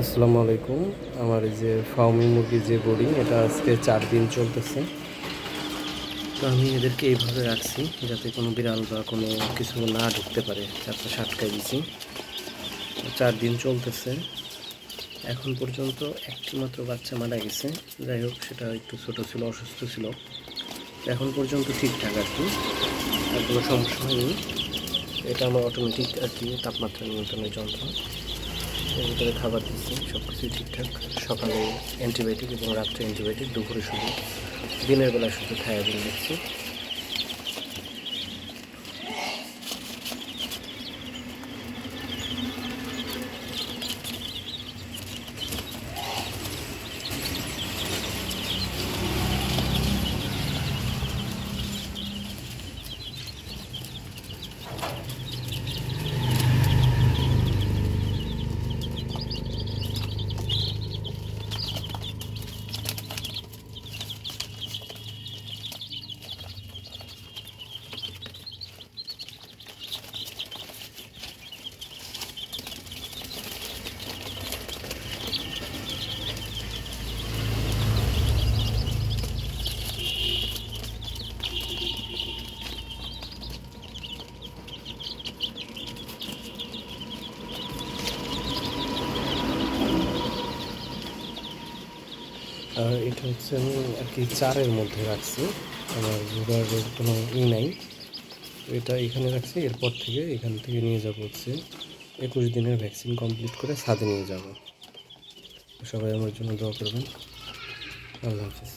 আসসালামু আলাইকুম। আমার এই যে ফার্মি মুরগির যে বোর্ডিং, এটা আজকে 4 দিন চলতেছে। তো আমি এদেরকে এইভাবে রাখছি যাতে কোনো বিড়াল বা কোনো কিছু না ঢুকতে পারে। চারপাশে আটকাই দিছি। 4 দিন চলতেছে। এখন পর্যন্ত একটি মাত্র বাচ্চা মারা গেছে। যাই হোক, সেটা একটু ছোট ছিল, অসুস্থ ছিল। এখন পর্যন্ত ঠিকঠাক আর কি, আর কোনো সমস্যা হয়নি। এটা আমার অটোমেটিক আর কি তাপমাত্রা নিয়ন্ত্রণের যন্ত্র। এর ভিতরে খাবার দিচ্ছি, সব কিছুই ঠিকঠাক। সকালে অ্যান্টিবায়োটিক এবং রাত্রে অ্যান্টিবায়োটিক, দুপুরে শুধু, দিনের বেলা শুধু থায়াবিন দিচ্ছি। আর এটা হচ্ছে আমি আর কি চারের মধ্যে রাখছি, আমার জোগাড়ের কোনো নাই। এটা এখানে রাখছি, এরপর থেকে এখান থেকে নিয়ে যাব হচ্ছে 21 দিনের ভ্যাকসিন কমপ্লিট করে ছাদে নিয়ে যাব। সবাই আমার জন্য দোয়া করবেন। আল্লাহ হাফিজ।